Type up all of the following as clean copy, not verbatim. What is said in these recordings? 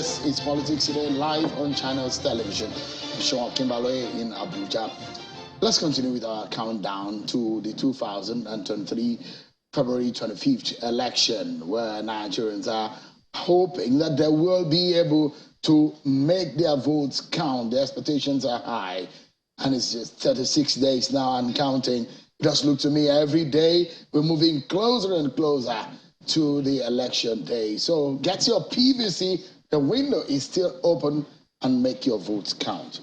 This is Politics Today, live on Channels Television. I'm Sean Kimbaloye in Abuja. Let's continue with our countdown to the 2023 February 25th election, where Nigerians are hoping that they will be able to make their votes count. The expectations are high, and it's just 36 days now and counting. Just look to me, every day we're moving closer and closer to the election day. So get your PVC, the window is still open, and make your votes count.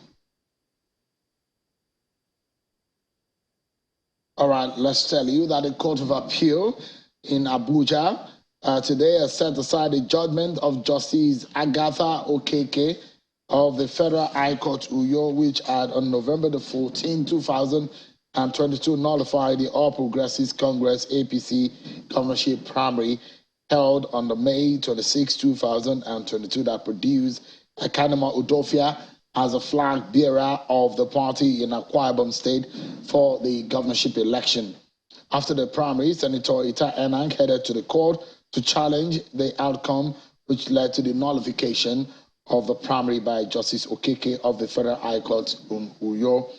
All right, let's tell you that the Court of Appeal in Abuja today has set aside a judgment of Justice Agatha Okeke of the Federal High Court Uyo, which had on November the 14th, 2022 nullified the All Progressives Congress APC governorship primary held on the May 26, 2022 that produced Akanema Udofia as a flag bearer of the party in Akwa Ibom State for the governorship election. After the primary, Senator Ita Enang headed to the court to challenge the outcome, which led to the nullification of the primary by Justice Okeke of the Federal High Court in Uyo.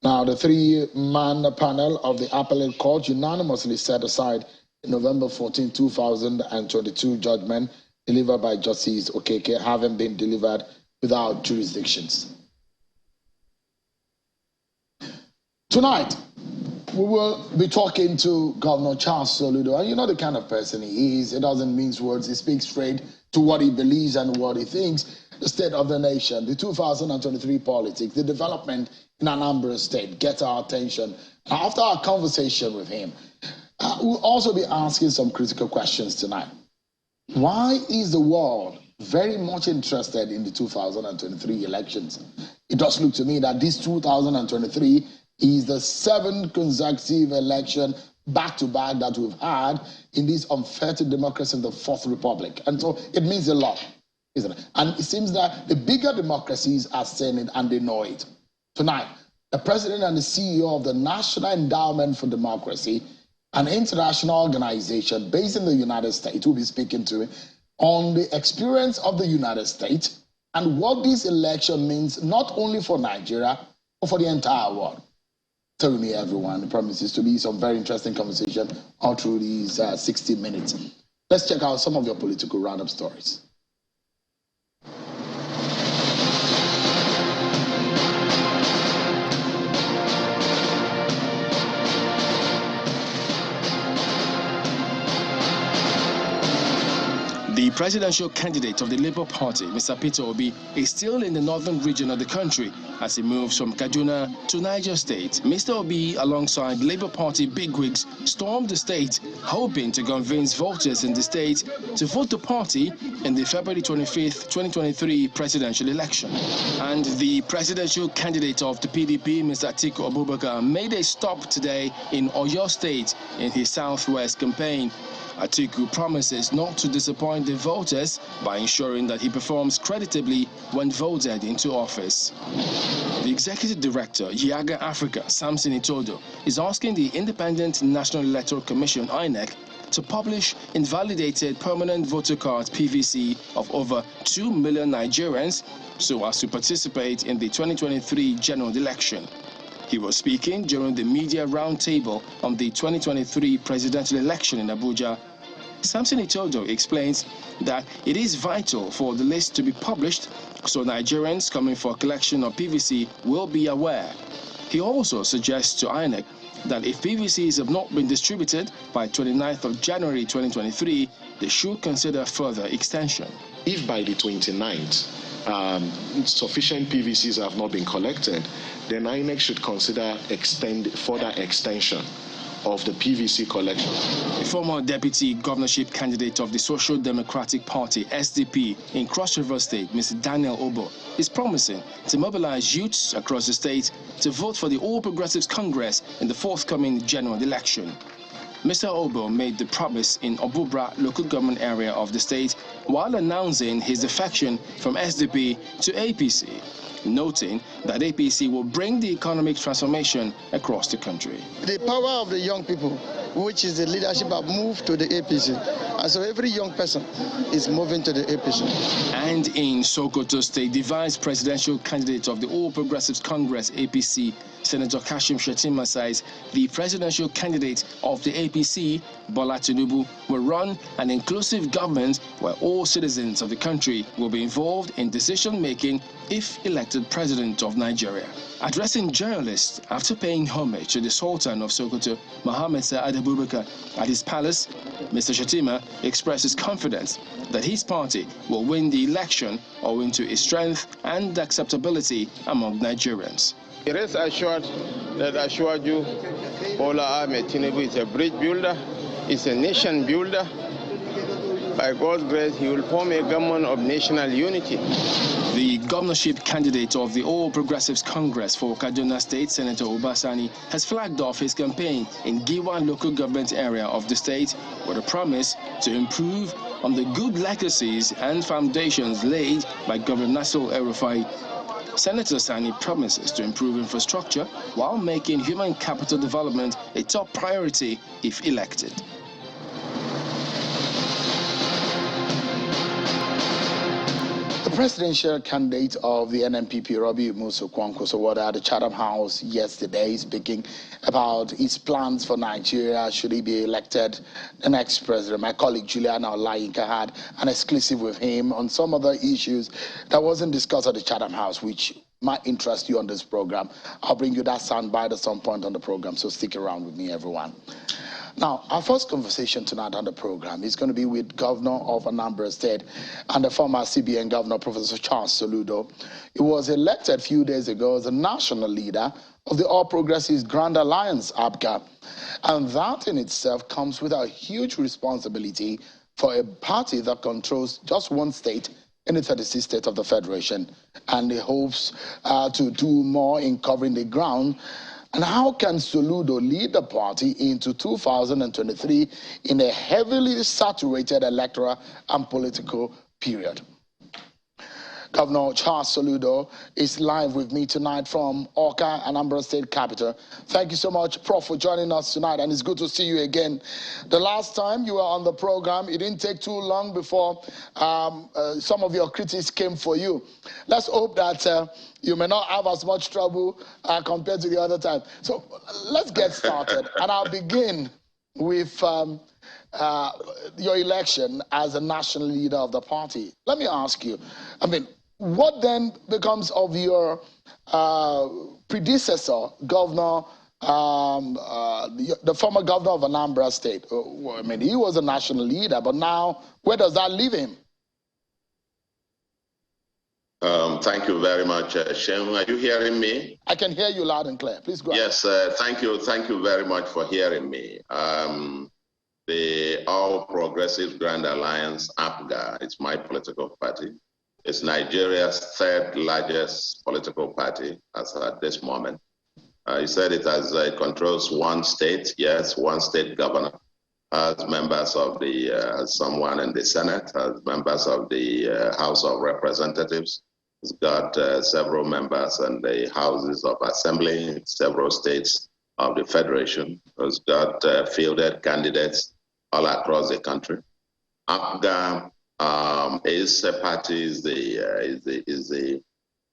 Now, the three-man panel of the appellate court unanimously set aside the November 14, 2022 judgment delivered by Justice Okeke, having been delivered without jurisdictions. Tonight, we will be talking to Governor Charles Soludo, and you know the kind of person he is. He doesn't mince words. He speaks straight to what he believes and what he thinks. The state of the nation, the 2023 politics, the development in Anambra State get our attention. Now, after our conversation with him, we'll also be asking some critical questions tonight. Why is the world very much interested in the 2023 elections? It does look to me that this 2023 is the 7th consecutive election back-to-back that we've had in this unfettered democracy in the Fourth Republic. And so it means a lot, isn't it? And it seems that the bigger democracies are saying it and they know it. Tonight, the president and the CEO of the National Endowment for Democracy, an international organization based in the United States, will be speaking to on the experience of the United States and what this election means not only for Nigeria, but for the entire world. Tell me, everyone, it promises to be some very interesting conversation all through these 60 minutes. Let's check out some of your political roundup stories. The presidential candidate of the Labour Party, Mr. Peter Obi, is still in the northern region of the country as he moves from Kaduna to Niger State. Mr. Obi, alongside Labour Party bigwigs, stormed the state, hoping to convince voters in the state to vote the party in the February 25th, 2023 presidential election. And the presidential candidate of the PDP, Mr. Atiku Abubakar, made a stop today in Oyo State in his southwest campaign. Atiku promises not to disappoint the voters by ensuring that he performs creditably when voted into office. The executive director, Yiaga Africa, Samson Itodo, is asking the Independent National Electoral Commission, INEC, to publish invalidated permanent voter cards, PVC, of over 2 million Nigerians so as to participate in the 2023 general election. He was speaking during the media roundtable on the 2023 presidential election in Abuja. Samson Itodo explains that it is vital for the list to be published so Nigerians coming for collection of PVC will be aware. He also suggests to INEC that if PVCs have not been distributed by 29th of January 2023, they should consider further extension. If by the 29th, sufficient PVCs have not been collected, then INEC should consider further extension of the PVC collection. The former deputy governorship candidate of the Social Democratic Party, SDP, in Cross River State, Mr. Daniel Obo, is promising to mobilize youths across the state to vote for the All Progressives Congress in the forthcoming general election. Mr. Obo made the promise in Obubra local government area of the state while announcing his defection from SDP to APC, noting that APC will bring the economic transformation across the country. The power of the young people which is the leadership have moved to the APC. And so every young person is moving to the APC. And in Sokoto State, the vice presidential candidate of the All Progressives Congress, APC, Senator Kashim Shettima, says the presidential candidate of the APC, Bola Tinubu, will run an inclusive government where all citizens of the country will be involved in decision-making if elected president of Nigeria. Addressing journalists after paying homage to the Sultan of Sokoto, Mohammed Saad Abubakar, at his palace, Mr. Shettima expresses confidence that his party will win the election owing to its strength and acceptability among Nigerians. Rest assured that I assure you, Bola Ahmed Tinubu is a bridge builder, is a nation builder. By God's grace, he will form a government of national unity. The governorship candidate of the All Progressives Congress for Kaduna State, Senator Obasani, has flagged off his campaign in Giwa local government area of the state with a promise to improve on the good legacies and foundations laid by Governor Nasir El-Rufai. Senator Sani promises to improve infrastructure while making human capital development a top priority if elected. The presidential candidate of the NNPP, Robbie Musu Kwankwaso, was at the Chatham House yesterday, speaking about his plans for Nigeria should he be elected the next president. My colleague Juliana Olayinka had an exclusive with him on some other issues that wasn't discussed at the Chatham House, which might interest you on this program. I'll bring you that soundbite at some point on the program, so stick around with me, everyone. Now, our first conversation tonight on the program is going to be with Governor of Anambra State and the former CBN Governor, Professor Charles Soludo. He was elected a few days ago as the national leader of the All Progressives Grand Alliance, APGA. And that in itself comes with a huge responsibility for a party that controls just one state in the 36 states of the Federation. And he hopes to do more in covering the ground. And how can Soludo lead the party into 2023 in a heavily saturated electoral and political period? Governor Charles Soludo is live with me tonight from Awka, Anambra State Capital. Thank you so much, Prof, for joining us tonight, and it's good to see you again. The last time you were on the program, it didn't take too long before some of your critics came for you. Let's hope that you may not have as much trouble compared to the other time. So let's get started, and I'll begin with your election as a national leader of the party. Let me ask you, what then becomes of your predecessor, Governor, the former governor of Anambra State? He was a national leader, but now where does that leave him? Thank you very much, Shem. Are you hearing me? I can hear you loud and clear. Please go ahead. Yes, thank you. Thank you very much for hearing me. The All Progressives Grand Alliance, APGA, it's my political party. It's Nigeria's third largest political party as at this moment. You said it controls one state, yes, one state governor, as members of the, someone in the Senate, as members of the House of Representatives. It's got several members in the Houses of Assembly in several states of the Federation. It's got fielded candidates all across the country. APGA is a party, is the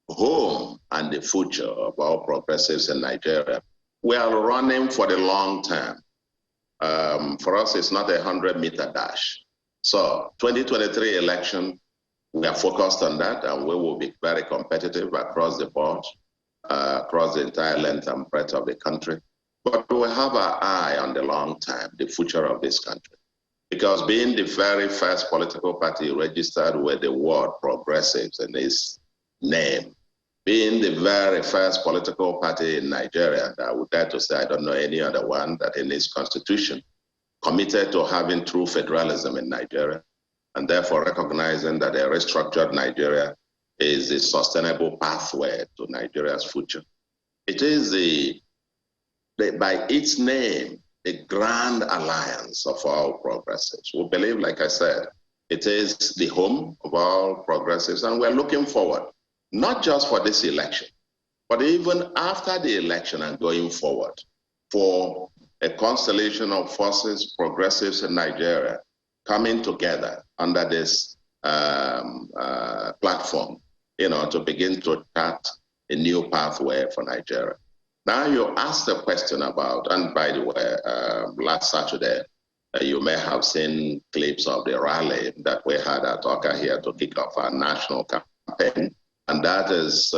home and the future of all progressives in Nigeria. We are running for the long term. For us, it's not a 100-meter dash. So 2023 election, we are focused on that, and we will be very competitive across the board, across the entire length and breadth of the country. But we have our eye on the long term, the future of this country. Because being the very first political party registered with the word progressives in its name, being the very first political party in Nigeria, I would dare to say I don't know any other one that in its constitution committed to having true federalism in Nigeria, and therefore recognizing that a restructured Nigeria is a sustainable pathway to Nigeria's future. It is by its name, the Grand Alliance of all progressives. We believe, like I said, it is the home of all progressives, and we're looking forward, not just for this election, but even after the election and going forward, for a constellation of forces, progressives in Nigeria, coming together under this platform, to begin to chart a new pathway for Nigeria. Now you asked a question about, and by the way, last Saturday, you may have seen clips of the rally that we had at Oka here to kick off our national campaign. And that is,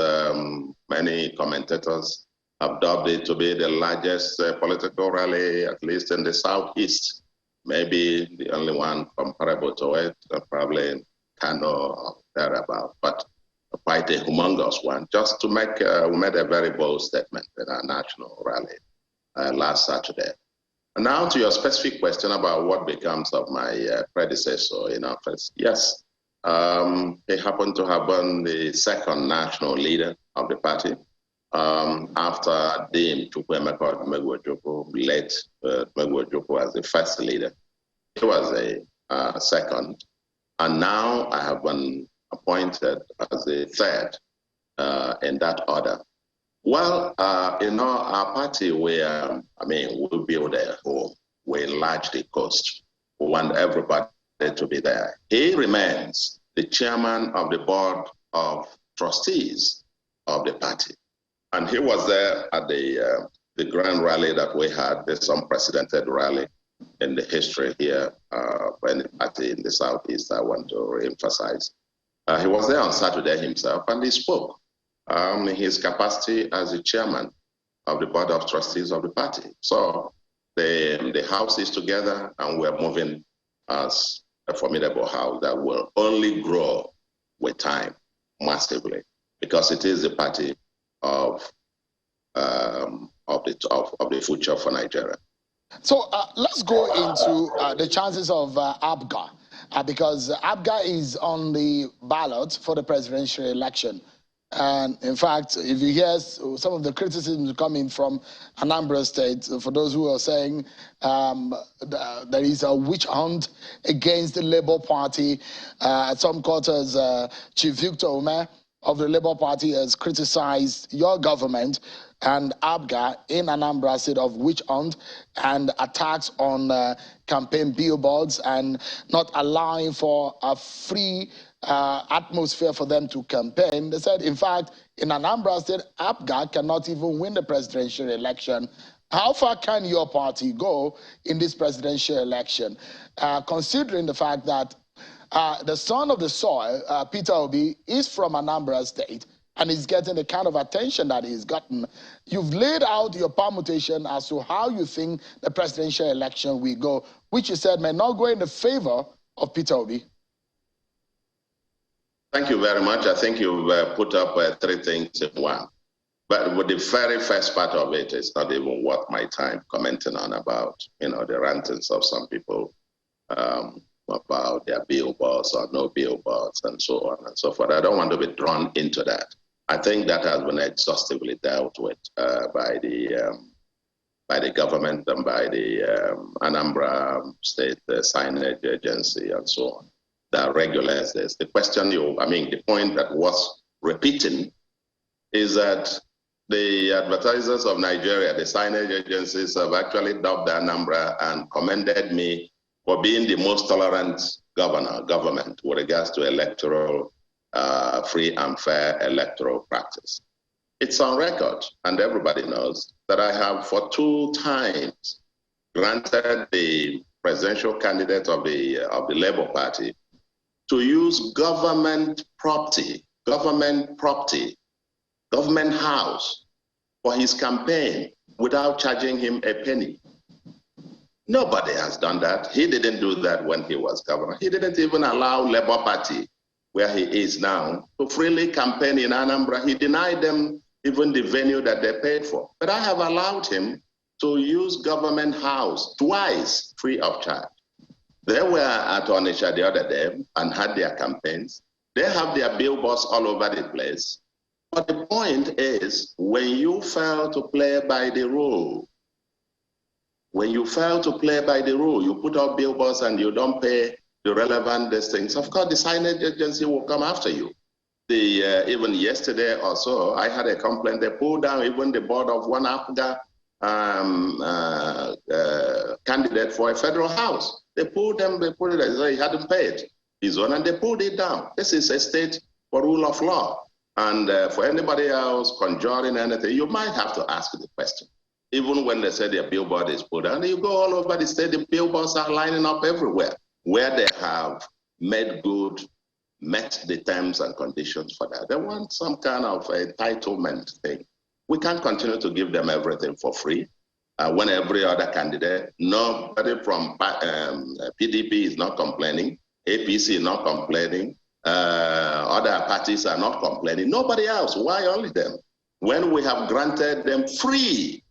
many commentators have dubbed it to be the largest political rally, at least in the Southeast. Maybe the only one comparable to it, probably Kano or thereabout, but quite a humongous one. Just to make, we made a very bold statement in our national rally last Saturday. And now to your specific question about what becomes of my predecessor in office. Yes, he happened to have been the second national leader of the party after Dean Chukwuemeka Megwojoko, late Megwojoko as the first leader. He was a second. And now I have been appointed as the third in that order. Well, our party, we build a home. We enlarge the coast. We want everybody to be there. He remains the chairman of the board of trustees of the party. And he was there at the grand rally that we had, this unprecedented rally in the history here in the party in the Southeast, I want to reemphasize. He was there on Saturday himself, and he spoke in his capacity as the chairman of the board of trustees of the party. So the house is together, and we're moving as a formidable house that will only grow with time massively, because it is the party of the future for Nigeria. So let's go into the chances of APGA, because APGA is on the ballot for the presidential election. And in fact, if you hear some of the criticisms coming from Anambra State, for those who are saying there is a witch hunt against the Labour Party, at some quarters, Chief Victor Ume of the Labour Party has criticized your government and APGA in Anambra State of witch hunt and attacks on campaign billboards and not allowing for a free atmosphere for them to campaign. They said, in fact, in Anambra State, APGA cannot even win the presidential election. How far can your party go in this presidential election, considering the fact that the son of the soil, Peter Obi, is from Anambra State, and he's getting the kind of attention that he's gotten? You've laid out your permutation as to how you think the presidential election will go, which you said may not go in the favor of Peter Obi. Thank you very much. I think you've put up three things in one. But with the very first part of it, it's not even worth my time commenting on about, the rantings of some people about their billboards or no billboards and so on and so forth. I don't want to be drawn into that. I think that has been exhaustively dealt with by the government and by the Anambra State signage agency and so on that regulates this. The question the point that was repeating is that the advertisers of Nigeria, the signage agencies, have actually dubbed Anambra and commended me for being the most tolerant government with regards to electoral, free and fair electoral practice. It's on record, and everybody knows that I have for 2 times granted the presidential candidate of the Labour Party to use government property, government house for his campaign without charging him a penny. Nobody has done that. He didn't do that when he was governor. He didn't even allow Labour Party, where he is now, to freely campaign in Anambra. He denied them even the venue that they paid for. But I have allowed him to use government house twice free of charge. They were at Onitsha the other day and had their campaigns. They have their billboards all over the place. But the point is, when you fail to play by the rule, you put up billboards and you don't pay the relevant things, of course the signage agency will come after you. Even yesterday or so, I had a complaint. They pulled down even the board of one APGA candidate for a federal house. They pulled them, they put it as though he hadn't paid his own, and they pulled it down. This is a state for rule of law. And for anybody else conjuring anything, you might have to ask the question. Even when they say their billboard is pulled down, you go all over the state, the billboards are lining up everywhere where they have made good, met the terms and conditions for that. They want some kind of entitlement thing. We can't continue to give them everything for free. When every other candidate, nobody from PDP is not complaining, APC is not complaining, other parties are not complaining. Nobody else. Why only them? When we have granted them free,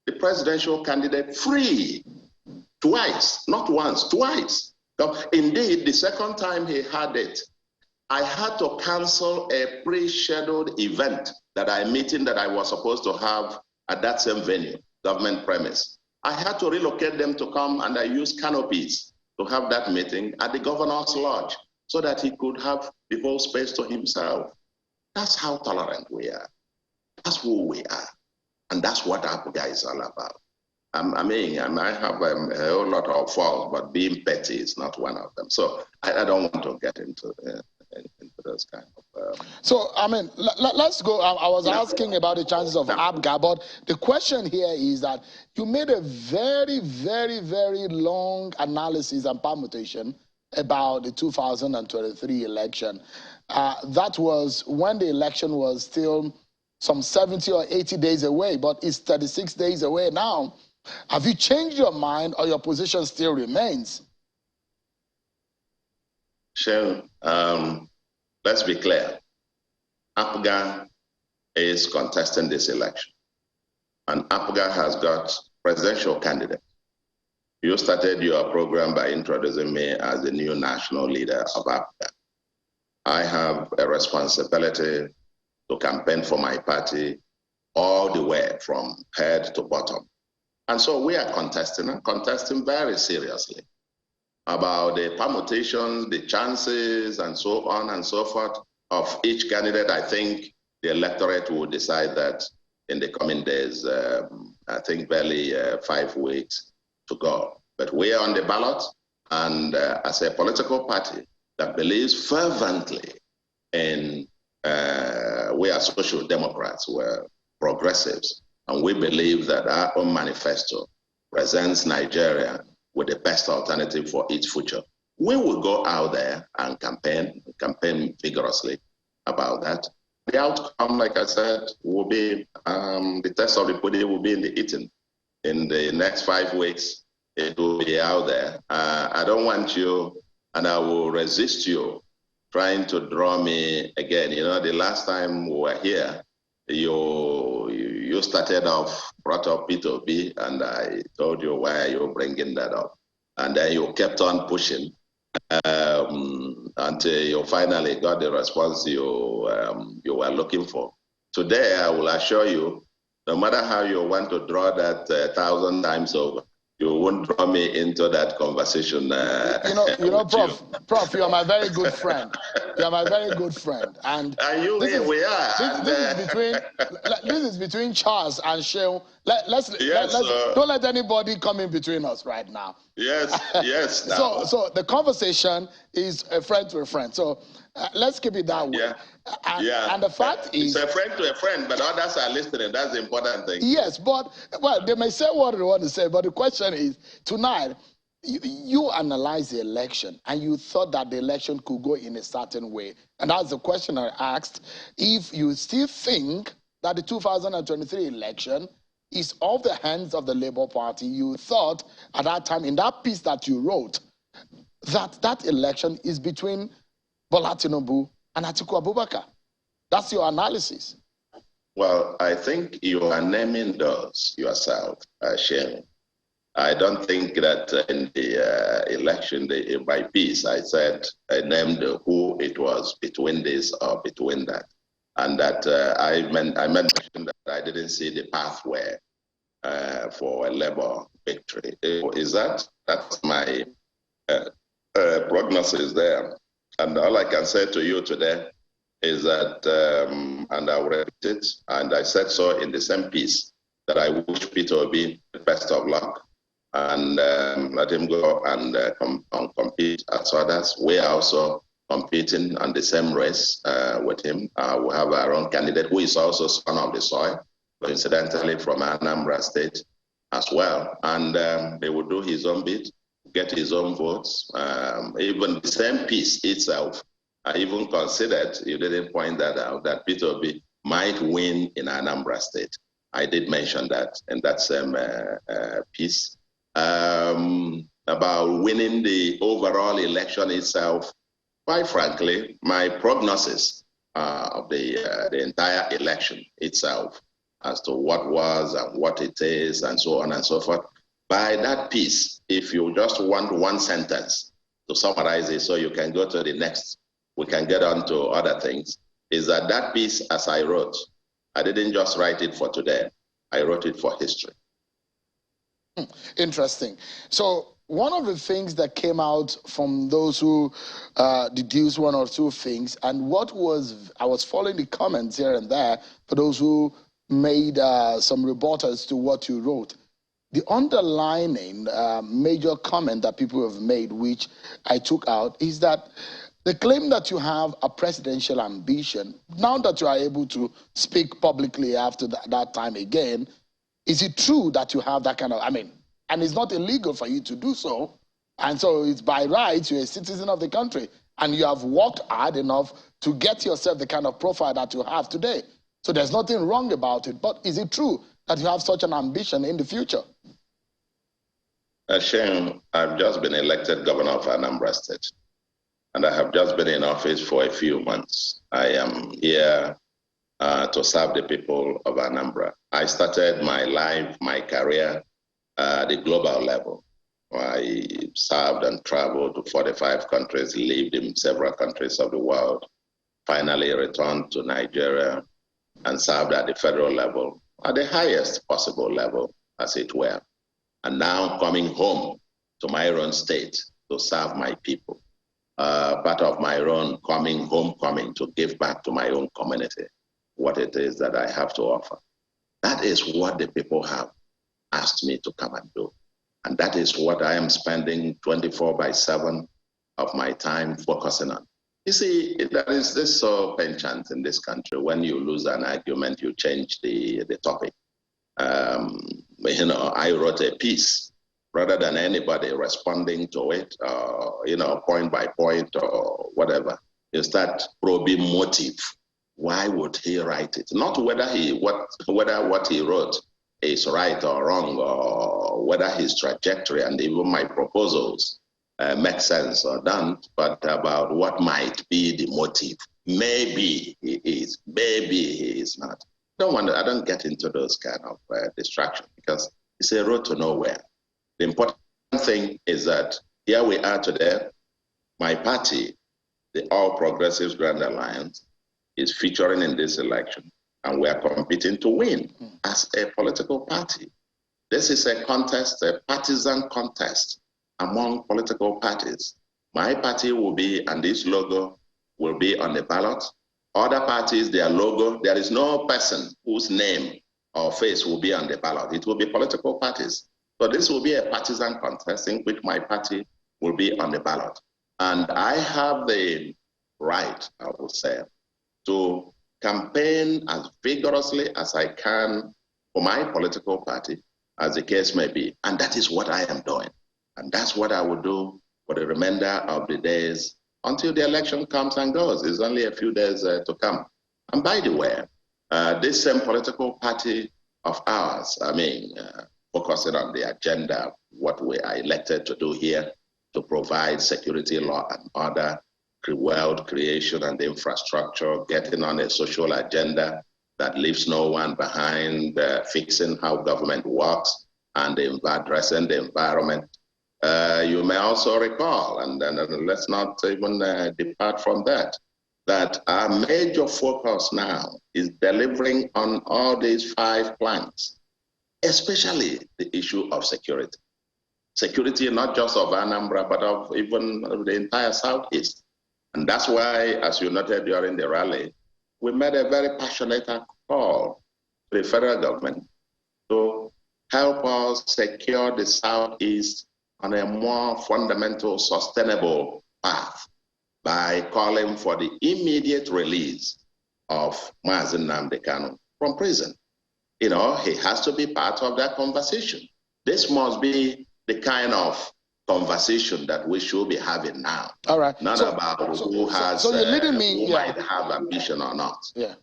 the presidential candidate free, twice, not once, twice. So indeed, the second time he had it, I had to cancel a pre-scheduled event, a meeting that I was supposed to have at that same venue, government premise. I had to relocate them to come, and I used canopies to have that meeting at the governor's lodge so that he could have the whole space to himself. That's how tolerant we are. That's who we are. And that's what APGA is all about. I might have a whole lot of faults, but being petty is not one of them. So I don't want to get into those kind of... So, I mean, let's go. I was asking about the chances of APGA, but the question here is that you made a very, very, very long analysis and permutation about the 2023 election. That was when the election was still some 70 or 80 days away, but it's 36 days away now. Have you changed your mind, or your position still remains? Sure. Let's be clear. APGA is contesting this election, and APGA has got presidential candidates. You started your program by introducing me as the new national leader of APGA. I have a responsibility to campaign for my party all the way from head to bottom. And so we are contesting, and contesting very seriously about the permutations, the chances, and so on and so forth of each candidate. I think the electorate will decide that in the coming days. I think barely 5 weeks to go. But we are on the ballot, and as a political party that believes fervently in, we are social democrats, we're progressives, and we believe that our own manifesto presents Nigeria with the best alternative for its future. We will go out there and campaign vigorously about that. The outcome, like I said, will be, the test of the pudding will be in the eating. In the next 5 weeks, it will be out there. I don't want you, and I will resist you trying to draw me again. You know, the last time we were here, you started off, brought up P2B, and I told you, why are you bringing that up? And then you kept on pushing until you finally got the response you were looking for. Today, I will assure you, no matter how you want to draw that 1,000 times over, you won't draw me into that conversation. You know, Prof, you are my very good friend. You are my very good friend, and we are. This is between Charles and Shehu. Don't let anybody come in between us right now. Yes, yes. So the conversation is a friend to a friend. So let's keep it that way. Yeah. And the fact is, it's a friend to a friend, but others are listening. That's the important thing. Yes, but they may say what they want to say, but the question is, tonight, you analyzed the election, and you thought that the election could go in a certain way. And that's the question I asked. If you still think that the 2023 election is off the hands of the Labour Party, you thought at that time, in that piece that you wrote, that election is between Bola Tinubu and Atiku Abubakar. That's your analysis. Well, I think you are naming those yourself, Shane. I don't think that in the election, by piece, I named who it was between this or between that. And that I mentioned that I didn't see the pathway for a Labour victory. That's my prognosis there. And all I can say to you today is that, and I'll repeat it, and I said so in the same piece that I wish Peter Obi the best of luck and let him go and compete as others. We are also competing on the same race with him. We have our own candidate who is also son of the soil, coincidentally from Anambra State as well. And he will do his own bit, get his own votes. Even the same piece itself, I even considered, you didn't point that out, that Peter Obi might win in Anambra State. I did mention that in that same piece. About winning the overall election itself, quite frankly, my prognosis of the entire election itself as to what was and what it is and so on and so forth, by that piece, if you just want one sentence to summarize it so you can go to the next, we can get on to other things, is that piece, as I wrote, I didn't just write it for today, I wrote it for history. Interesting. So one of the things that came out from those who deduced one or two things, and I was following the comments here and there for those who made some rebuttals to what you wrote. The underlining major comment that people have made, which I took out, is that the claim that you have a presidential ambition, now that you are able to speak publicly after that time again, is it true that you have that kind of, and it's not illegal for you to do so, and so it's by rights, you're a citizen of the country, and you have worked hard enough to get yourself the kind of profile that you have today. So there's nothing wrong about it, but is it true that you have such an ambition in the future? Shane, I've just been elected governor of Anambra State, and I have just been in office for a few months. I am here to serve the people of Anambra. I started my life, my career at the global level. I served and traveled to 45 countries, lived in several countries of the world, finally returned to Nigeria and served at the federal level, at the highest possible level, as it were. And now coming home to my own state to serve my people. Part of my own homecoming to give back to my own community what it is that I have to offer. That is what the people have asked me to come and do. And that is what I am spending 24/7 of my time focusing on. You see, there is this penchant in this country. When you lose an argument, you change the topic. I wrote a piece rather than anybody responding to it, point by point or whatever. You start probing motive. Why would he write it? Not whether what he wrote is right or wrong, or whether his trajectory and even my proposals make sense or don't, but about what might be the motive. Maybe he is, maybe he is not. I don't get into those kind of distractions because it's a road to nowhere. The important thing is that here we are today. My party, the All Progressives Grand Alliance, is featuring in this election, and we are competing to win as a political party. This is a contest, a partisan contest among political parties. My party will be, and this logo will be on the ballot. Other parties, their logo, there is no person whose name or face will be on the ballot. It will be political parties. So this will be a partisan contest in which my party will be on the ballot. And I have the right, I would say, to campaign as vigorously as I can for my political party, as the case may be. And that is what I am doing. And that's what I will do for the remainder of the days until the election comes and goes. It's only a few days to come. And by the way, this same political party of ours, focusing on the agenda, what we are elected to do here, to provide security, law and order, wealth creation and infrastructure, getting on a social agenda that leaves no one behind, fixing how government works and addressing the environment. You may also recall, and let's not even depart from that our major focus now is delivering on all these 5 planks, especially the issue of security. Security not just of Anambra, but of even the entire Southeast. And that's why, as you noted during the rally, we made a very passionate call to the federal government to help us secure the Southeast on a more fundamental, sustainable path by calling for the immediate release of Mazen Nnamdi Kanu from prison. You know, he has to be part of that conversation. This must be the kind of conversation that we should be having now. All right. Not about who has, you're leading me, who might have ambition or not. Yeah.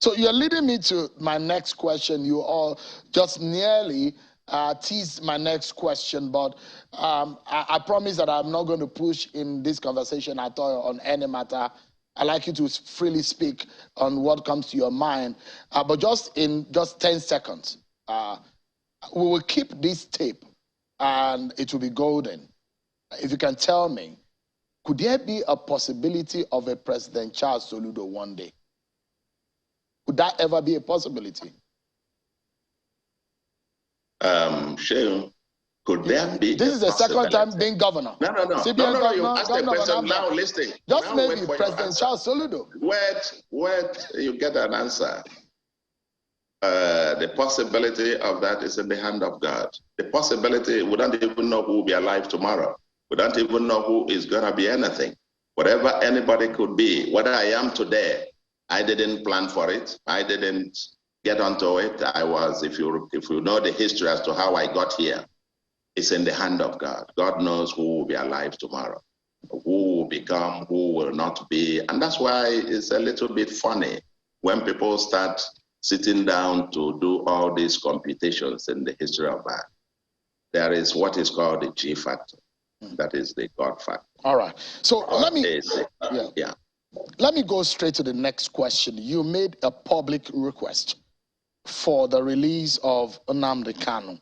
So you're leading me to my next question. You all just nearly teased my next question, but I promise that I'm not going to push in this conversation at all on any matter. I'd like you to freely speak on what comes to your mind, but just in 10 seconds, we will keep this tape and it will be golden. If you can tell me, could there be a possibility of a President Charles Soludo one day? Could that ever be a possibility? Shehu, could there be? This is the second time being governor. No. No, you asked the question now, listen. Just now maybe President Charles Soludo. Wait, you get an answer. The possibility of that is in the hand of God. The possibility, we don't even know who will be alive tomorrow. We don't even know who is going to be anything. Whatever anybody could be, whether I am today, I didn't plan for it. I didn't get onto it. I was, if you know the history as to how I got here, it's in the hand of God. God knows who will be alive tomorrow, who will become, who will not be. And that's why it's a little bit funny when people start sitting down to do all these computations in the history of man. There is what is called the G factor. That is the God factor. All right. So let me go straight to the next question. You made a public request for the release of Nnamdi Kanu,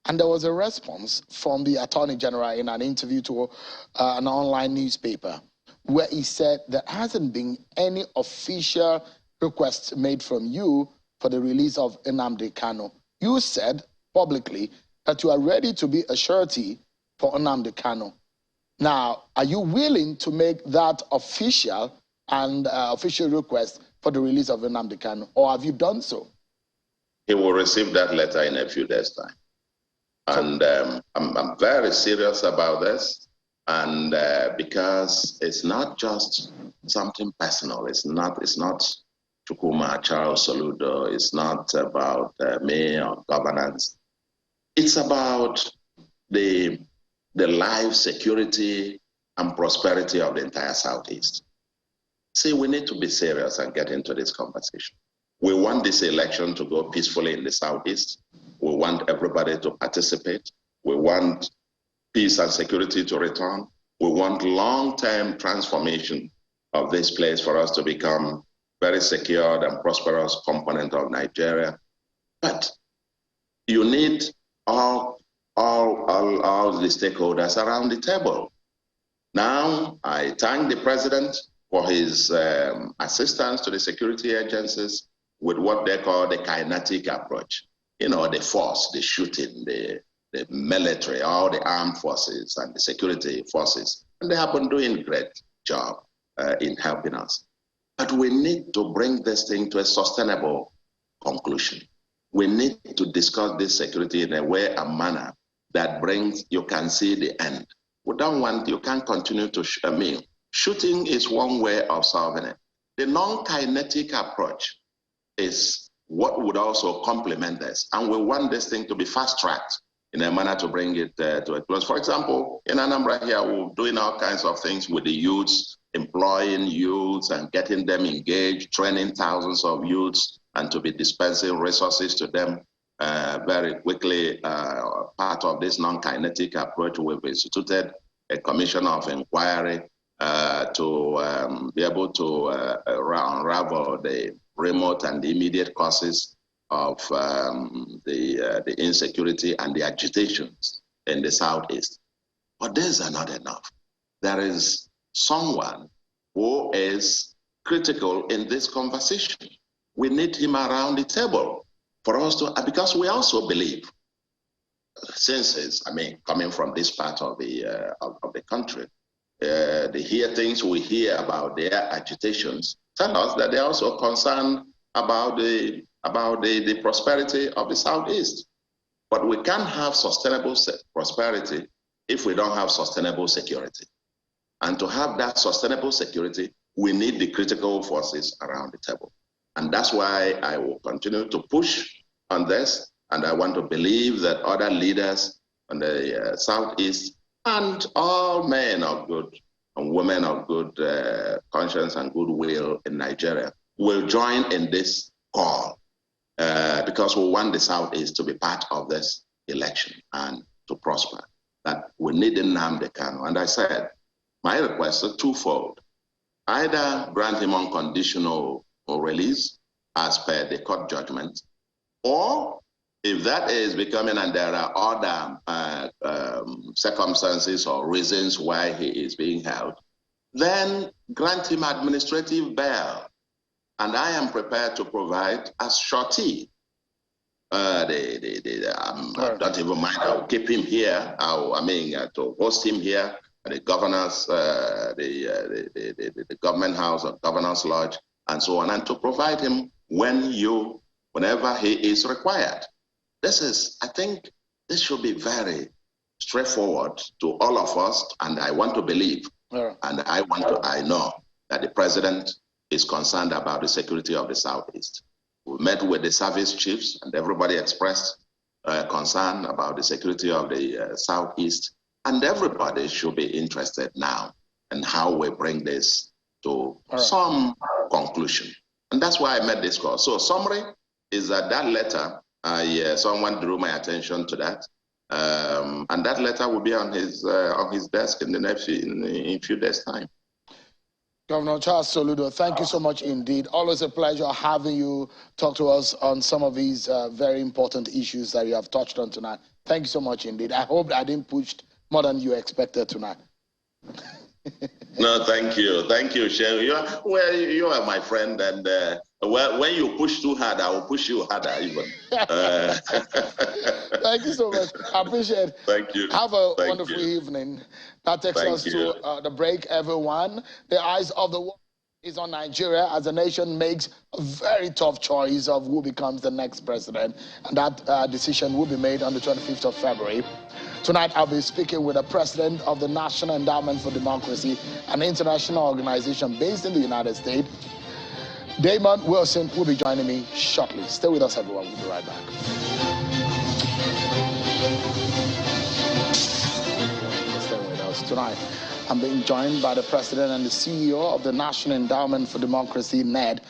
and there was a response from the Attorney General in an interview to an online newspaper where he said there hasn't been any official request made from you for the release of Nnamdi Kanu. You said publicly that you are ready to be a surety for Nnamdi Kanu. Now, are you willing to make that official and official request for the release of Nnamdi Kanu, or have you done so? He will receive that letter in a few days' time. And I'm very serious about this, and because it's not just something personal. It's not Chukuma, Charles Soludo. It's not about me or governance. It's about the life, security, and prosperity of the entire Southeast. See, we need to be serious and get into this conversation. We want this election to go peacefully in the Southeast. We want everybody to participate. We want peace and security to return. We want long-term transformation of this place for us to become very secured and prosperous component of Nigeria. But you need all the stakeholders around the table. Now, I thank the president for his assistance to the security agencies with what they call the kinetic approach. You know, the force, the shooting, the military, all the armed forces and the security forces. And they have been doing a great job in helping us. But we need to bring this thing to a sustainable conclusion. We need to discuss this security in a way and manner that brings, you can see the end. We don't want, you can't continue to, shooting is one way of solving it. The non-kinetic approach is what would also complement this. And we want this thing to be fast-tracked in a manner to bring it to a close. For example, in Anambra here, we're doing all kinds of things with the youths, employing youths and getting them engaged, training thousands of youths, and to be dispensing resources to them very quickly. Part of this non-kinetic approach, we've instituted a commission of inquiry to be able to unravel the remote and immediate causes of the insecurity and the agitations in the Southeast. But these are not enough. There is someone who is critical in this conversation. We need him around the table for us to, because we also believe, since it's, coming from this part of the country, the things we hear about their agitations tell us that they're also concerned about the prosperity of the Southeast. But we can't have sustainable prosperity if we don't have sustainable security. And to have that sustainable security, we need the critical forces around the table. And that's why I will continue to push on this. And I want to believe that other leaders on the Southeast and all men of good and women of good conscience and goodwill in Nigeria will join in this call because we want the Southeast to be part of this election and to prosper. That we need Nnamdi Kanu. And I said, my request is twofold. Either grant him unconditional release as per the court judgment, or if that is becoming and there are other circumstances or reasons why he is being held, then grant him administrative bail. And I am prepared to provide as surety. I don't even mind. I'll keep him here. To host him here at the governor's, the government house or governor's lodge, and so on, and to provide him whenever he is required. I think this should be very straightforward to all of us, and I want to believe, and I know that the president is concerned about the security of the Southeast. We met with the service chiefs, and everybody expressed concern about the security of the Southeast, and everybody should be interested now in how we bring this to some conclusion. And that's why I made this call. So summary is that letter, someone drew my attention to that, and that letter will be on his desk in a few days' time. Governor Charles Soludo, thank you so much indeed. Always a pleasure having you talk to us on some of these very important issues that you have touched on tonight. Thank you so much indeed. I hope I didn't push more than you expected tonight. No, thank you. Thank you, Shehu. You are my friend, and when you push too hard, I will push you harder even. Thank you so much. I appreciate it. Thank you. Have a wonderful evening. That takes us to the break, everyone. The eyes of the world is on Nigeria as the nation makes a very tough choice of who becomes the next president. And that decision will be made on the 25th of February. Tonight, I'll be speaking with the president of the National Endowment for Democracy, an international organization based in the United States. Damon Wilson will be joining me shortly. Stay with us, everyone. We'll be right back. Stay with us tonight. I'm being joined by the president and the CEO of the National Endowment for Democracy, NED,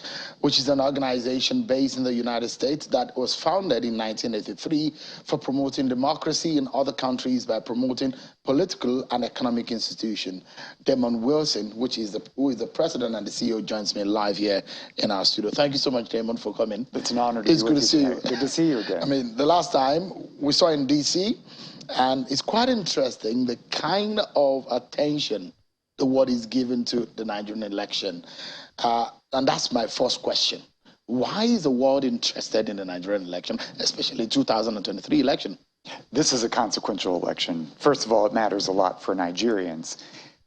which is an organization based in the United States that was founded in 1983 for promoting democracy in other countries by promoting political and economic institutions. Damon Wilson, who is the president and the CEO, joins me live here in our studio. Thank you so much, Damon, for coming. It's an honor to be with you. It's good to see you. Good to see you again. I mean, the last time we saw in D.C., and it's quite interesting the kind of attention the world is given to the Nigerian election. And that's my first question. Why is the world interested in the Nigerian election, especially 2023 election? This is a consequential election. First of all, it matters a lot for Nigerians.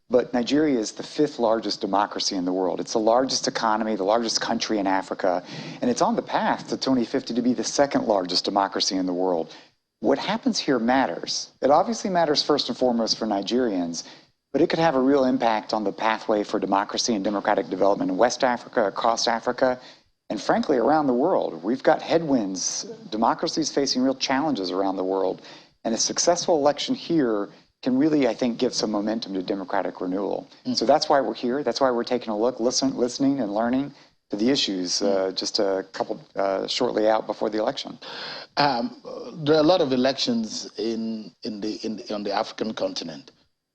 But Nigeria is the 5th largest democracy in the world. It's the largest economy, the largest country in Africa, and it's on the path to 2050 to be the 2nd largest democracy in the world. What happens here matters. It obviously matters first and foremost for Nigerians, but it could have a real impact on the pathway for democracy and democratic development in West Africa, across Africa, and frankly, around the world. We've got headwinds. Democracy is facing real challenges around the world, and a successful election here can really, I think, give some momentum to democratic renewal. So that's why we're here. That's why we're taking a look, listening and learning to the issues just a couple shortly out before the election. There are a lot of elections on the African continent,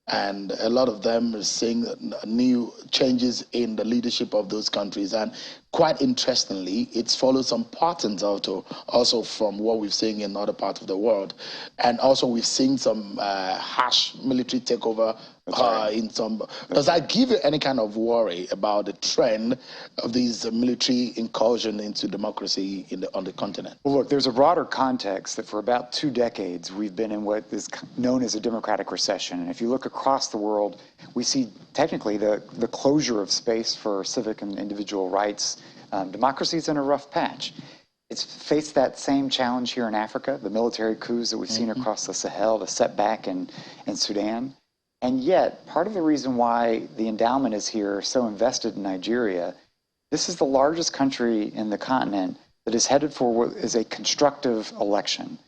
and a lot of them are seeing new changes in the leadership of those countries. And quite interestingly, it follows some patterns also from what we've seen in other parts of the world. And also we've seen some harsh military takeover in some. Does that give you any kind of worry about the trend of these military incursion into democracy on the continent? Well, look, there's a broader context that for about 2 decades we've been in what is known as a democratic recession. And if you look across the world, we see technically the closure of space for civic and individual rights. Democracy is in a rough patch. It's faced that same challenge here in Africa, the military coups that we've seen across the Sahel, the setback in Sudan. And yet, part of the reason why the endowment is here so invested in Nigeria, this is the largest country in the continent that is headed for what is a constructive election.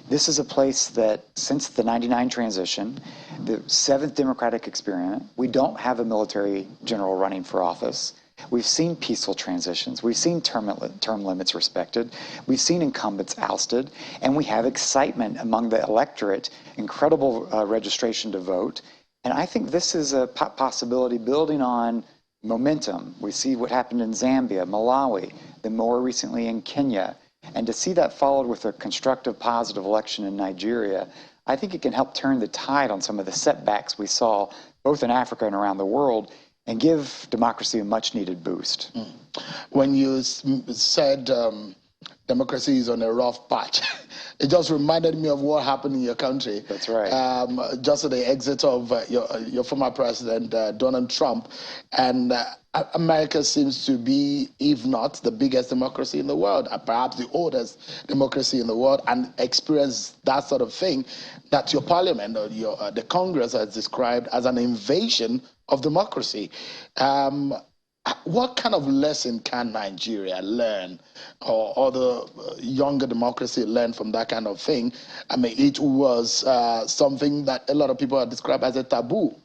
This is a place that, since the '99 transition, the 7th democratic experiment, we don't have a military general running for office. We've seen peaceful transitions. We've seen term limits respected. We've seen incumbents ousted. And we have excitement among the electorate, incredible registration to vote. And I think this is a possibility building on momentum. We see what happened in Zambia, Malawi, then more recently in Kenya. And to see that followed with a constructive, positive election in Nigeria, I think it can help turn the tide on some of the setbacks we saw both in Africa and around the world, and give democracy a much-needed boost. When you said democracy is on a rough patch, it just reminded me of what happened in your country. That's right. Just at the exit of your former president, Donald Trump. And America seems to be, if not the biggest democracy in the world, perhaps the oldest democracy in the world, and experience that sort of thing that your parliament or the Congress has described as an invasion of democracy. What kind of lesson can Nigeria learn, or the younger democracy learn from that kind of thing? I mean, it was something that a lot of people have described as a taboo,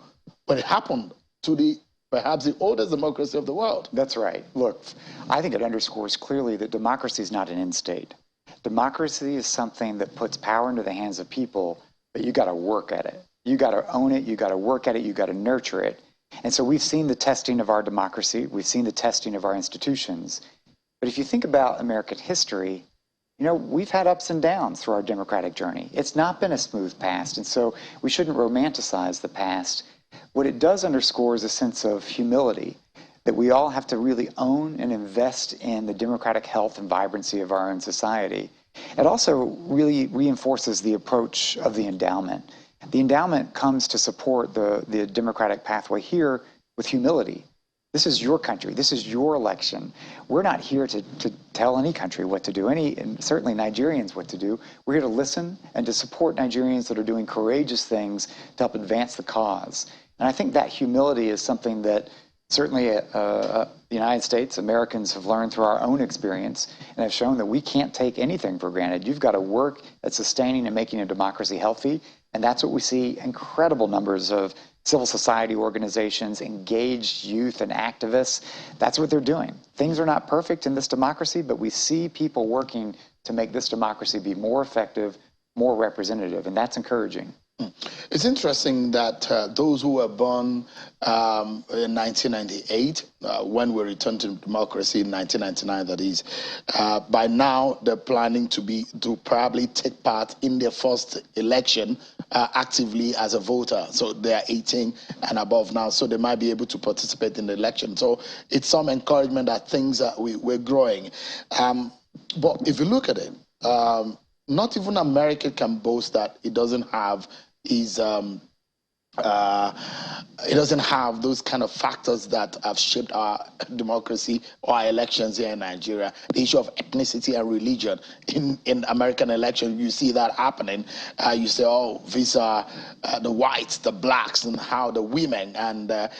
but it happened to perhaps the oldest democracy of the world. That's right. Look, I think it underscores clearly that democracy is not an end state. Democracy is something that puts power into the hands of people, but you got to work at it. You got to own it. You got to work at it. You got to nurture it. And so we've seen the testing of our democracy. We've seen the testing of our institutions. But if you think about American history, you know, we've had ups and downs through our democratic journey. It's not been a smooth past, and so we shouldn't romanticize the past. What it does underscore is a sense of humility, that we all have to really own and invest in the democratic health and vibrancy of our own society. It also really reinforces the approach of the endowment. The endowment comes to support the democratic pathway here with humility. This is your country. This is your election. We're not here to tell any country what to do, and certainly Nigerians what to do. We're here to listen and to support Nigerians that are doing courageous things to help advance the cause. And I think that humility is something that certainly the United States, Americans have learned through our own experience and have shown that we can't take anything for granted. You've got to work at sustaining and making a democracy healthy. And that's what we see incredible numbers of civil society organizations, engaged youth and activists. That's what they're doing. Things are not perfect in this democracy, but we see people working to make this democracy be more effective, more representative, and that's encouraging. It's interesting that those who were born in 1998, when we returned to democracy in 1999, that is, by now they're planning to probably take part in their first election actively as a voter. So they are 18 and above now, so they might be able to participate in the election. So it's some encouragement that things we're growing. But if you look at it, not even America can boast that it doesn't have it doesn't have those kind of factors that have shaped our democracy or our elections here in Nigeria. The issue of ethnicity and religion in American elections, you see that happening. You say, oh, these are the whites, the blacks, and how the women and the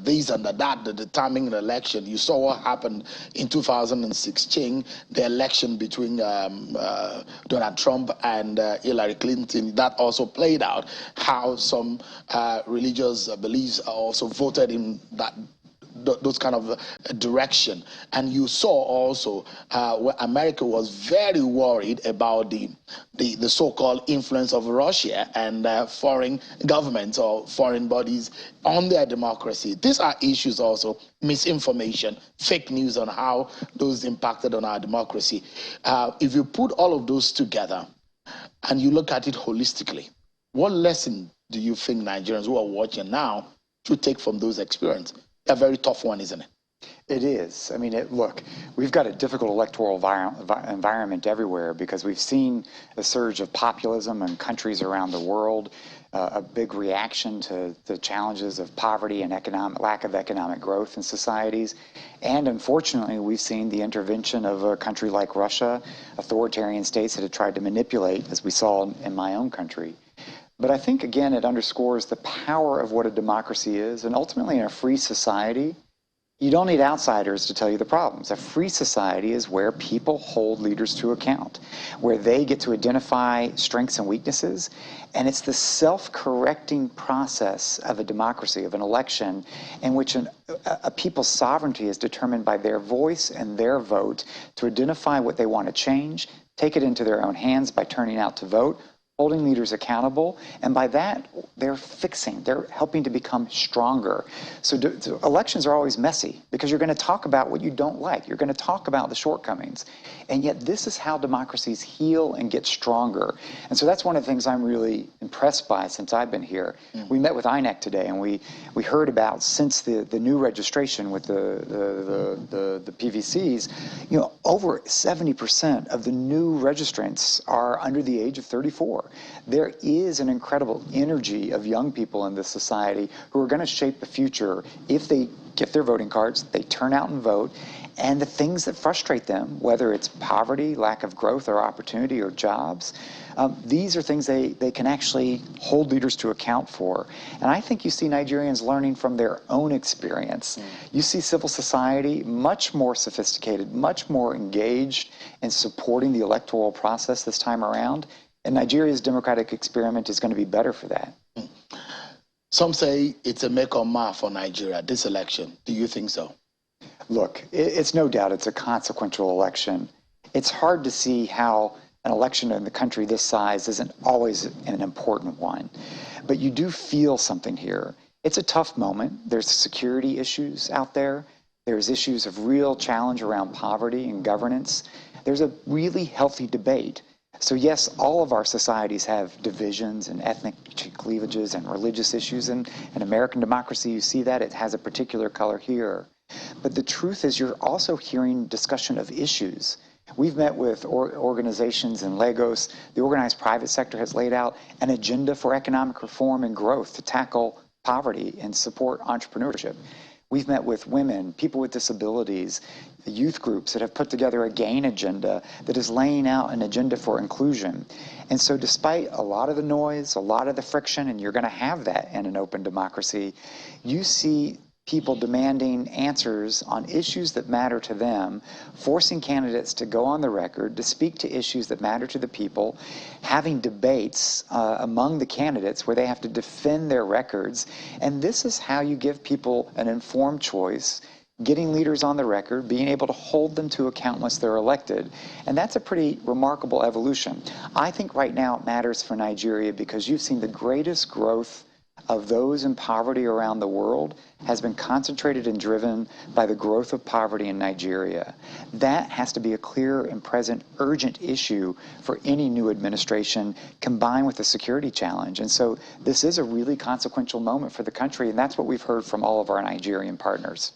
this and the that, the determining the election. You saw what happened in 2016, the election between Donald Trump and Hillary Clinton. That also played out, how some religious beliefs also voted in those kind of direction. And you saw also where America was very worried about the so-called influence of Russia and foreign governments or foreign bodies on their democracy. These are issues also, misinformation, fake news, on how those impacted on our democracy. If you put all of those together and you look at it holistically, what lesson do you think Nigerians who are watching now should take from those experiences? A very tough one, isn't it? It is. I mean, look, we've got a difficult electoral environment everywhere because we've seen a surge of populism in countries around the world. a big reaction to the challenges of poverty and lack of economic growth in societies. And unfortunately, we've seen the intervention of a country like Russia, authoritarian states that have tried to manipulate, as we saw in my own country. But I think, again, it underscores the power of what a democracy is. And ultimately, in a free society, you don't need outsiders to tell you the problems. A free society is where people hold leaders to account, where they get to identify strengths and weaknesses. And it's the self-correcting process of a democracy, of an election, in which a people's sovereignty is determined by their voice and their vote to identify what they want to change, take it into their own hands by turning out to vote, holding leaders accountable, and by that, they're helping to become stronger. So elections are always messy because you're going to talk about what you don't like. You're going to talk about the shortcomings. And yet this is how democracies heal and get stronger. And so that's one of the things I'm really impressed by since I've been here. We met with INEC today, and we heard about, since the new registration with the PVCs, you know, over 70% of the new registrants are under the age of 34. There is an incredible energy of young people in this society who are going to shape the future if they get their voting cards, they turn out and vote, and the things that frustrate them, whether it's poverty, lack of growth or opportunity or jobs, these are things they can actually hold leaders to account for. And I think you see Nigerians learning from their own experience. You see civil society much more sophisticated, much more engaged in supporting the electoral process this time around. And Nigeria's democratic experiment is going to be better for that. Some say it's a make or mar for Nigeria, this election. Do you think so? Look, it's no doubt it's a consequential election. It's hard to see how an election in the country this size isn't always an important one. But you do feel something here. It's a tough moment. There's security issues out there. There's issues of real challenge around poverty and governance. There's a really healthy debate. So yes, all of our societies have divisions and ethnic cleavages and religious issues. And in American democracy, you see that. It has a particular color here. But the truth is you're also hearing discussion of issues. We've met with organizations in Lagos. The organized private sector has laid out an agenda for economic reform and growth to tackle poverty and support entrepreneurship. We've met with women, people with disabilities, the youth groups that have put together a GAIN agenda that is laying out an agenda for inclusion. And so despite a lot of the noise, a lot of the friction, and you're going to have that in an open democracy, you see people demanding answers on issues that matter to them, forcing candidates to go on the record, to speak to issues that matter to the people, having debates among the candidates where they have to defend their records. And this is how you give people an informed choice, getting leaders on the record, being able to hold them to account once they're elected. And that's a pretty remarkable evolution. I think right now it matters for Nigeria because you've seen the greatest growth of those in poverty around the world has been concentrated and driven by the growth of poverty in Nigeria. That has to be a clear and present urgent issue for any new administration, combined with the security challenge. And so this is a really consequential moment for the country, and that's what we've heard from all of our Nigerian partners.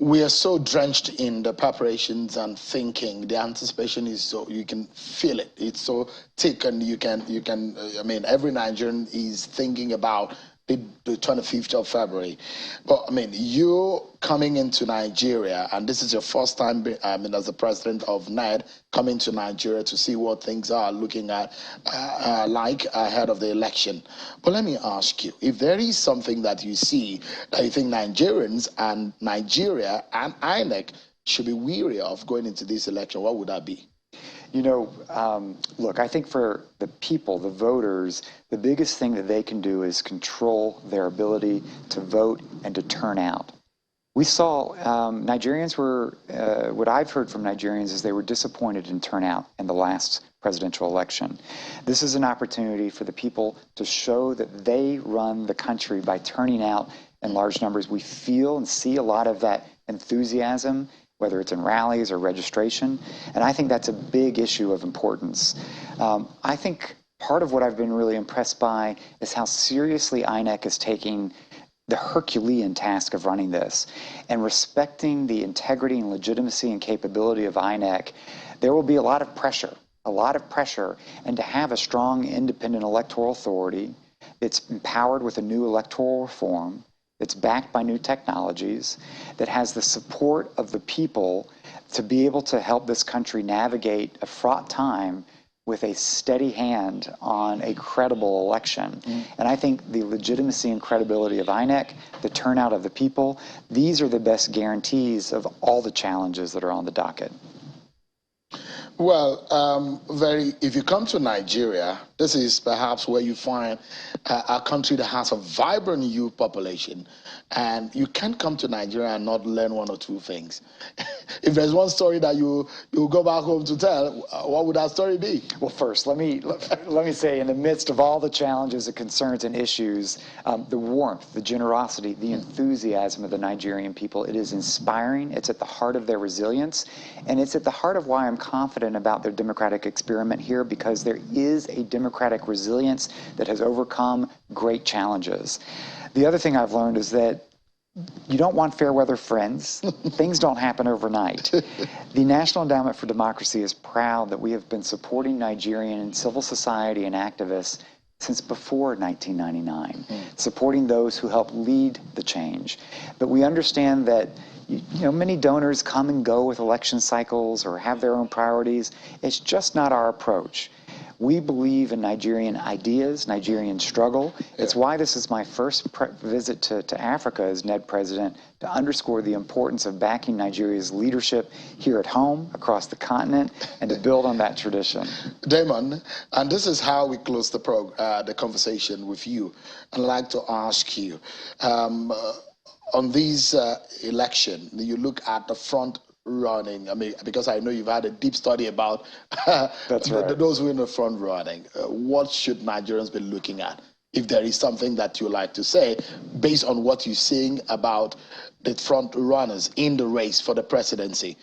We are so drenched in the preparations and thinking. The anticipation is so, you can feel it. It's so thick, and you can, I mean, every Nigerian is thinking about the 25th of February. But I mean, you're coming into Nigeria, and this is your first time, as the president of NED, coming to Nigeria to see what things are looking at like ahead of the election. But let me ask you, if there is something that you see that you think Nigerians and Nigeria and INEC should be wary of going into this election, what would that be? You know, look, I think for the people, the voters, the biggest thing that they can do is control their ability to vote and to turn out. We saw Nigerians were, what I've heard from Nigerians is they were disappointed in turnout in the last presidential election. This is an opportunity for the people to show that they run the country by turning out in large numbers. We feel and see a lot of that enthusiasm, whether it's in rallies or registration, and I think that's a big issue of importance. I think part of what I've been really impressed by is how seriously INEC is taking the Herculean task of running this and respecting the integrity and legitimacy and capability of INEC. There will be a lot of pressure, and to have a strong independent electoral authority It's empowered with a new electoral reform. It's backed by new technologies, that has the support of the people to be able to help this country navigate a fraught time with a steady hand on a credible election. And I think the legitimacy and credibility of INEC, the turnout of the people, these are the best guarantees of all the challenges that are on the docket. Well, if you come to Nigeria, this is perhaps where you find a country that has a vibrant youth population. And you can't come to Nigeria and not learn one or two things. If there's one story that you go back home to tell, what would that story be? Well, first, let me say, in the midst of all the challenges and concerns and issues, the warmth, the generosity, the enthusiasm of the Nigerian people, it is inspiring. It's at the heart of their resilience, and it's at the heart of why I'm confident about their democratic experiment here, because there is a democratic resilience that has overcome great challenges. The other thing I've learned is that you don't want fair weather friends. Things don't happen overnight. The National Endowment for Democracy is proud that we have been supporting Nigerian civil society and activists since before 1999, supporting those who help lead the change. But we understand that many donors come and go with election cycles or have their own priorities. It's just not our approach. We believe in Nigerian ideas, Nigerian struggle. It's why this is my first visit to Africa as NED president, to underscore the importance of backing Nigeria's leadership here at home, across the continent, and to build on that tradition. Damon, and this is how we close the conversation with you. I'd like to ask you, on this election, you look at the front running, because I know you've had a deep study about That's right. those who are in the front running. What should Nigerians be looking at? If there is something that you like to say, based on what you're seeing about the front runners in the race for the presidency,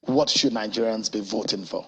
what should Nigerians be voting for?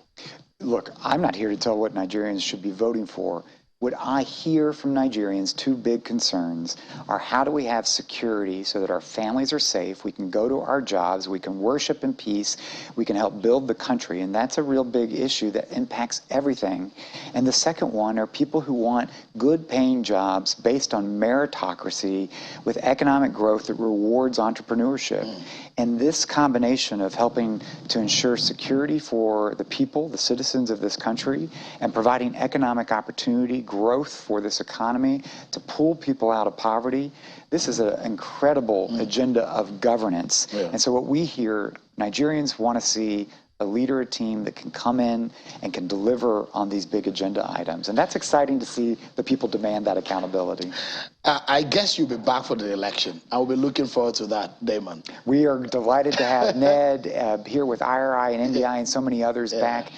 Look, I'm not here to tell what Nigerians should be voting for. What I hear from Nigerians, two big concerns, are how do we have security so that our families are safe, we can go to our jobs, we can worship in peace, we can help build the country, and that's a real big issue that impacts everything. And the second one are people who want good paying jobs based on meritocracy with economic growth that rewards entrepreneurship. And this combination of helping to ensure security for the people, the citizens of this country, and providing economic opportunity, growth for this economy, to pull people out of poverty, this is an incredible agenda of governance. And so what we hear, Nigerians want to see a leader, a team that can come in and can deliver on these big agenda items. And that's exciting to see the people demand that accountability. I guess you'll be back for the election. I'll be looking forward to that, Damon. We are delighted to have NED here with IRI and NDI and so many others back.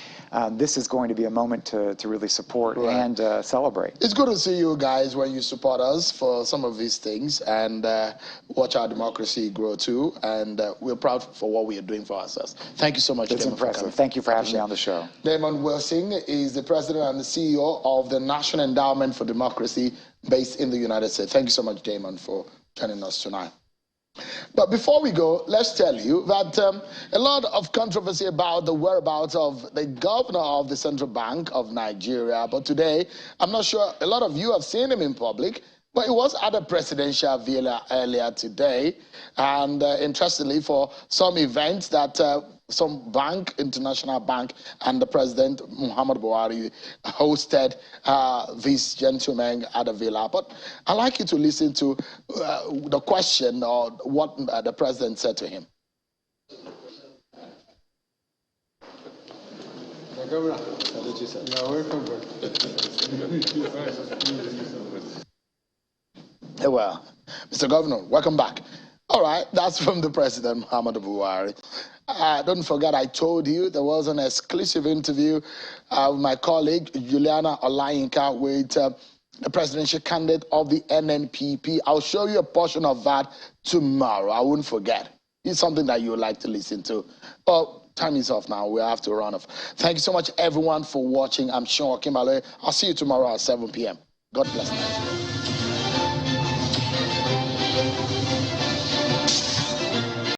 This is going to be a moment to really support and celebrate. It's good to see you guys when you support us for some of these things and watch our democracy grow too. And we're proud for what we are doing for ourselves. Thank you so much. It's impressive. Thank you for having me on the show. Damon Wilson is the president and the CEO of the National Endowment for Democracy based in the United States. Thank you so much, Damon, for joining us tonight. But before we go, let's tell you that a lot of controversy about the whereabouts of the governor of the Central Bank of Nigeria. But today, I'm not sure a lot of you have seen him in public, but he was at a presidential villa earlier today. And interestingly, for some events that some bank, international bank, and the president, Muhammad Buhari, hosted this gentleman at a villa. But I'd like you to listen to the question or what the president said to him. Well, Mr. Governor, welcome back. All right, that's from the president, Muhammad Buhari. Don't forget, I told you there was an exclusive interview with my colleague, Juliana Olayinka, with the presidential candidate of the NNPP. I'll show you a portion of that tomorrow. I won't forget. It's something that you would like to listen to. But time is off now. We have to run off. Thank you so much, everyone, for watching. I'm Sean Kimberley. I'll see you tomorrow at 7 p.m. God bless you.